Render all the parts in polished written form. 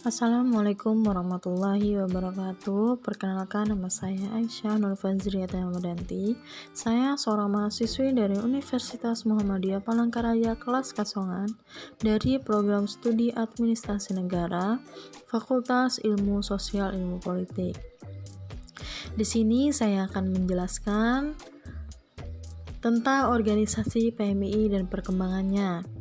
Assalamualaikum warahmatullahi wabarakatuh. Perkenalkan, nama saya Aisyah Nurfazriyat Ahmadanti. Saya seorang mahasiswi dari Universitas Muhammadiyah Palangkaraya kelas Kasongan dari program studi Administrasi Negara, Fakultas Ilmu Sosial Ilmu Politik. Di sini saya akan menjelaskan tentang organisasi PMII dan perkembangannya.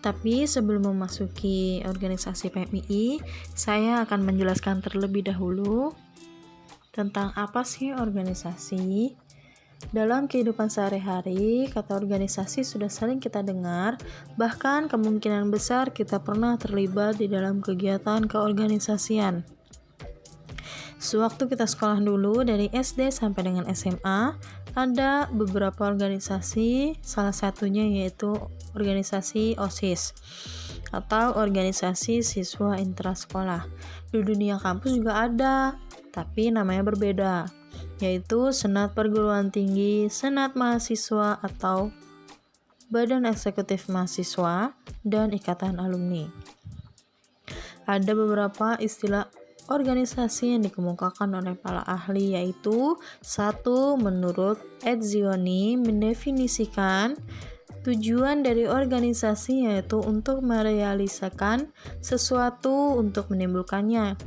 Tapi sebelum memasuki organisasi PMII, saya akan menjelaskan terlebih dahulu tentang apa sih organisasi. Dalam kehidupan sehari-hari, kata organisasi sudah sering kita dengar, bahkan kemungkinan besar kita pernah terlibat di dalam kegiatan keorganisasian. Sewaktu kita sekolah dulu dari SD sampai dengan SMA, ada beberapa organisasi, salah satunya yaitu organisasi OSIS atau organisasi siswa intrasekolah. Di dunia kampus juga ada, tapi namanya berbeda, yaitu Senat Perguruan Tinggi, Senat Mahasiswa atau Badan Eksekutif Mahasiswa, dan Ikatan Alumni. Ada beberapa istilah organisasi yang dikemukakan oleh para ahli, yaitu 1. Menurut Etzioni mendefinisikan tujuan dari organisasi yaitu untuk merealisasikan sesuatu untuk menimbulkannya.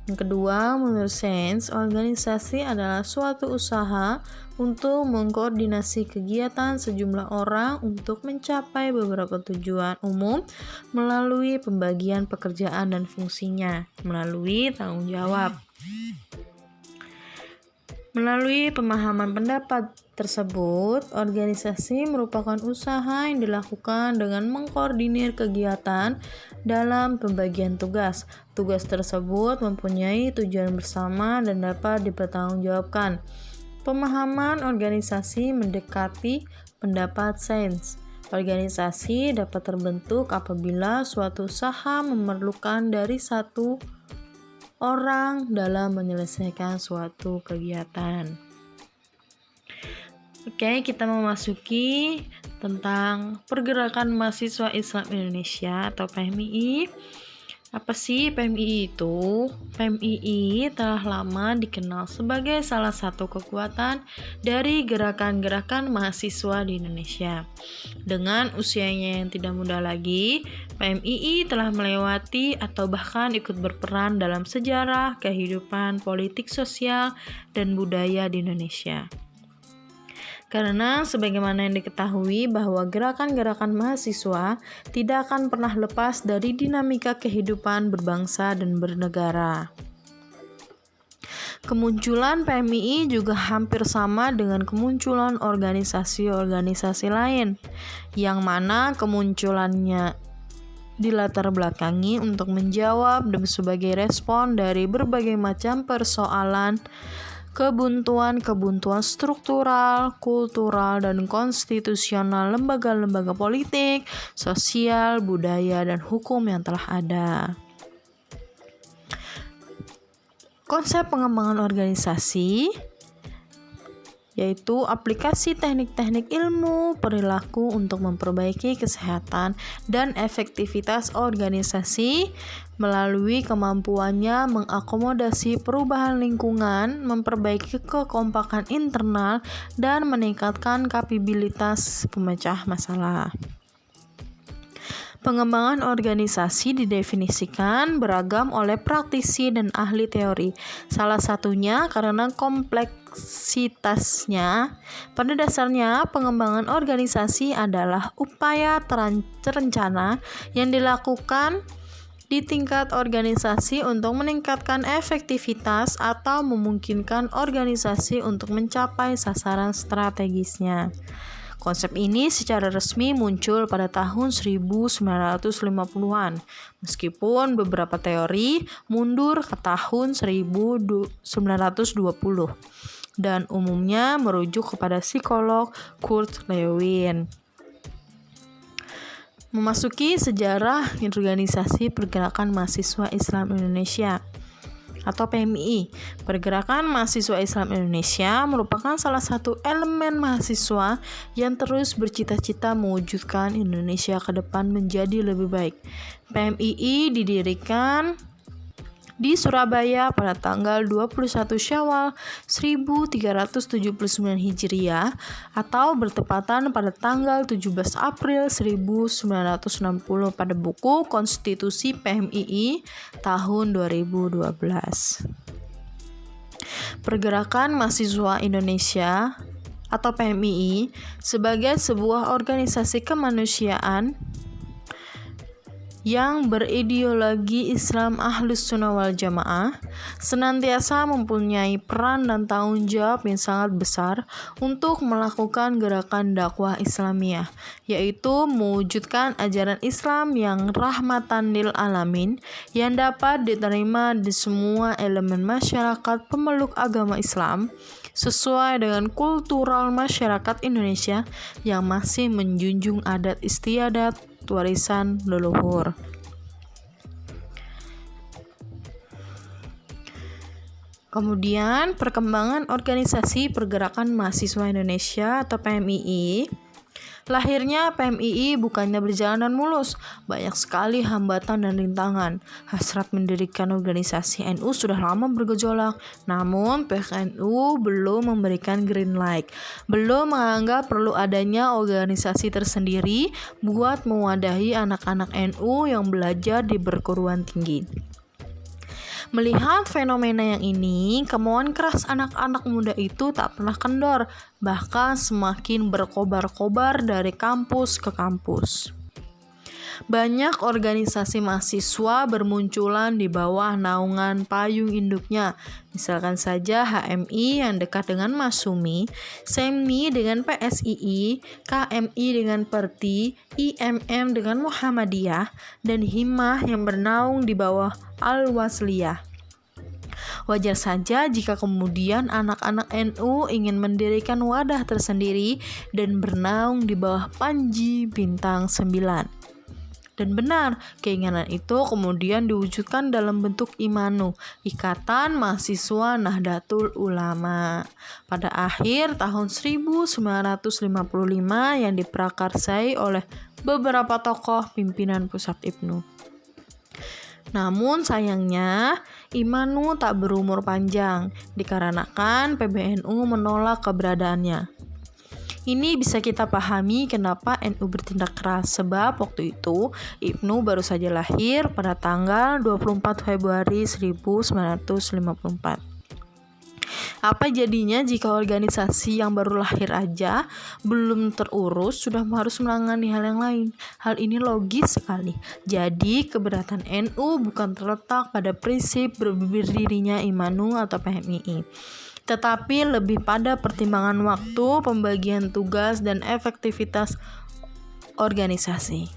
Yang kedua, menurut Sains, organisasi adalah suatu usaha untuk mengkoordinasi kegiatan sejumlah orang untuk mencapai beberapa tujuan umum melalui pembagian pekerjaan dan fungsinya, melalui tanggung jawab. Melalui pemahaman pendapat tersebut, organisasi merupakan usaha yang dilakukan dengan mengkoordinir kegiatan dalam pembagian tugas. Tugas tersebut mempunyai tujuan bersama dan dapat dipertanggungjawabkan. Pemahaman organisasi mendekati pendapat sains. Organisasi dapat terbentuk apabila suatu usaha memerlukan dari satu orang dalam menyelesaikan suatu kegiatan. Oke, kita memasuki tentang pergerakan mahasiswa Islam Indonesia atau PMII. Apa sih PMII itu? PMII telah lama dikenal sebagai salah satu kekuatan dari gerakan-gerakan mahasiswa di Indonesia. Dengan usianya yang tidak muda lagi, PMII telah melewati atau bahkan ikut berperan dalam sejarah, kehidupan, politik sosial, dan budaya di Indonesia. Karena sebagaimana yang diketahui bahwa gerakan-gerakan mahasiswa tidak akan pernah lepas dari dinamika kehidupan berbangsa dan bernegara. Kemunculan PMII juga hampir sama dengan kemunculan organisasi-organisasi lain, yang mana kemunculannya dilatar belakangi untuk menjawab dan sebagai respon dari berbagai macam persoalan kebuntuan struktural, kultural, dan konstitusional lembaga-lembaga politik, sosial, budaya, dan hukum yang telah ada. Konsep pengembangan organisasi yaitu aplikasi teknik-teknik ilmu perilaku untuk memperbaiki kesehatan dan efektivitas organisasi melalui kemampuannya mengakomodasi perubahan lingkungan, memperbaiki kekompakan internal, dan meningkatkan kapabilitas pemecah masalah. Pengembangan organisasi didefinisikan beragam oleh praktisi dan ahli teori. Salah satunya karena kompleksitasnya. Pada dasarnya, pengembangan organisasi adalah upaya terencana yang dilakukan di tingkat organisasi untuk meningkatkan efektivitas atau memungkinkan organisasi untuk mencapai sasaran strategisnya. Konsep ini secara resmi muncul pada tahun 1950-an, meskipun beberapa teori mundur ke tahun 1920 dan umumnya merujuk kepada psikolog Kurt Lewin. Memasuki sejarah organisasi pergerakan mahasiswa Islam Indonesia. atau PMII. Pergerakan Mahasiswa Islam Indonesia merupakan salah satu elemen mahasiswa yang terus bercita-cita mewujudkan Indonesia ke depan menjadi lebih baik. PMII didirikan di Surabaya pada tanggal 21 Syawal 1379 Hijriah atau bertepatan pada tanggal 17 April 1960 pada buku Konstitusi PMII tahun 2012. Pergerakan Mahasiswa Indonesia atau PMII sebagai sebuah organisasi kemanusiaan yang berideologi Islam Ahlus Sunnah wal Jamaah senantiasa mempunyai peran dan tanggung jawab yang sangat besar untuk melakukan gerakan dakwah Islamiyah, yaitu mewujudkan ajaran Islam yang rahmatan lil alamin yang dapat diterima di semua elemen masyarakat pemeluk agama Islam sesuai dengan kultural masyarakat Indonesia yang masih menjunjung adat istiadat warisan leluhur. Kemudian perkembangan organisasi pergerakan mahasiswa Indonesia atau PMII. Lahirnya PMII bukannya berjalan mulus, banyak sekali hambatan dan rintangan. Hasrat mendirikan organisasi NU sudah lama bergejolak, namun pihak NU belum memberikan green light, belum menganggap perlu adanya organisasi tersendiri buat mewadahi anak-anak NU yang belajar di perguruan tinggi. Melihat fenomena yang ini, kemauan keras anak-anak muda itu tak pernah kendor, bahkan semakin berkobar-kobar dari kampus ke kampus. Banyak organisasi mahasiswa bermunculan di bawah naungan payung induknya. Misalkan saja HMI yang dekat dengan Masumi, SEMI dengan PSII, KMI dengan Perti, IMM dengan Muhammadiyah, dan Himmah yang bernaung di bawah Al-Wasliyah. Wajar saja jika kemudian anak-anak NU ingin mendirikan wadah tersendiri dan bernaung di bawah Panji Bintang 9. Dan benar, keinginan itu kemudian diwujudkan dalam bentuk IMANU, Ikatan Mahasiswa Nahdlatul Ulama, pada akhir tahun 1955 yang diprakarsai oleh beberapa tokoh pimpinan pusat IPNU. Namun sayangnya, IMANU tak berumur panjang, dikarenakan PBNU menolak keberadaannya. Ini bisa kita pahami kenapa NU bertindak keras, sebab waktu itu IPNU baru saja lahir pada tanggal 24 Februari 1954. Apa jadinya jika organisasi yang baru lahir aja belum terurus sudah harus menangani hal yang lain? Hal ini logis sekali. Jadi keberatan NU bukan terletak pada prinsip berdirinya IMANU atau PMII, tetapi lebih pada pertimbangan waktu, pembagian tugas, dan efektivitas organisasi.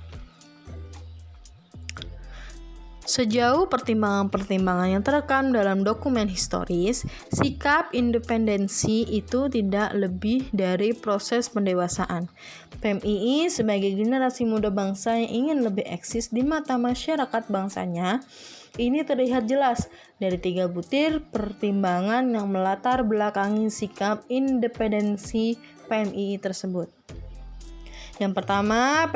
Sejauh pertimbangan-pertimbangan yang terekam dalam dokumen historis, sikap independensi itu tidak lebih dari proses pendewasaan. PMII sebagai generasi muda bangsa yang ingin lebih eksis di mata masyarakat bangsanya, ini terlihat jelas dari 3 butir pertimbangan yang melatar belakangi sikap independensi PMII tersebut. Yang pertama,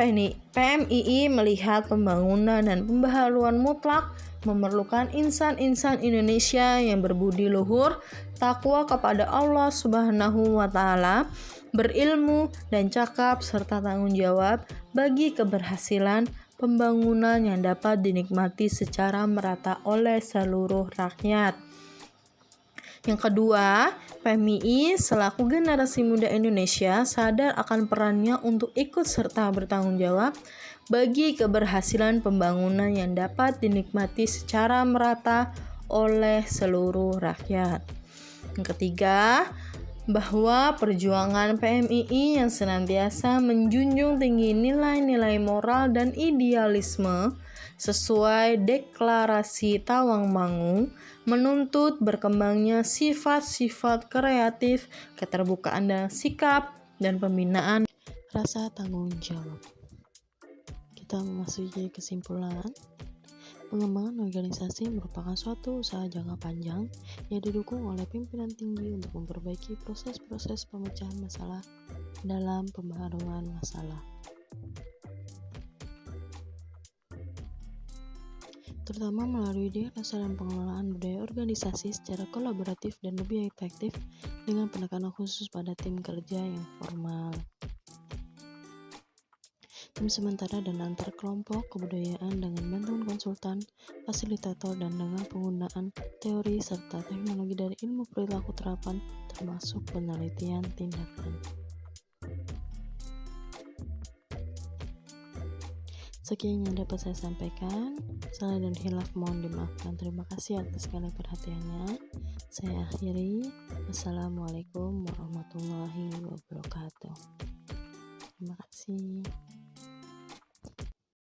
PMII melihat pembangunan dan pembaharuan mutlak memerlukan insan-insan Indonesia yang berbudi luhur, takwa kepada Allah Subhanahu wa Ta'ala, berilmu dan cakap serta tanggung jawab bagi keberhasilan pembangunan yang dapat dinikmati secara merata oleh seluruh rakyat. Yang kedua, PMII selaku generasi muda Indonesia sadar akan perannya untuk ikut serta bertanggung jawab bagi keberhasilan pembangunan yang dapat dinikmati secara merata oleh seluruh rakyat. Yang ketiga, bahwa perjuangan PMII yang senantiasa menjunjung tinggi nilai-nilai moral dan idealisme sesuai deklarasi Tawangmangu menuntut berkembangnya sifat-sifat kreatif, keterbukaan dan sikap, dan pembinaan rasa tanggung jawab. Kita memasuki kesimpulan Pengembangan organisasi merupakan suatu usaha jangka panjang yang didukung oleh pimpinan tinggi untuk memperbaiki proses-proses pemecahan masalah dalam pembaharuan masalah, terutama melalui dirasa dan pengelolaan budaya organisasi secara kolaboratif dan lebih efektif dengan penekanan khusus pada tim kerja yang formal, tim sementara dan antar kelompok kebudayaan dengan bantuan konsultan, fasilitator, dan dengan penggunaan teori serta teknologi dari ilmu perilaku terapan termasuk penelitian tindakan. Sekian yang dapat saya sampaikan. Salah dan hilaf mohon dimaafkan. Terima kasih atas segala perhatiannya. Saya akhiri. Wassalamualaikum warahmatullahi wabarakatuh. Terima kasih.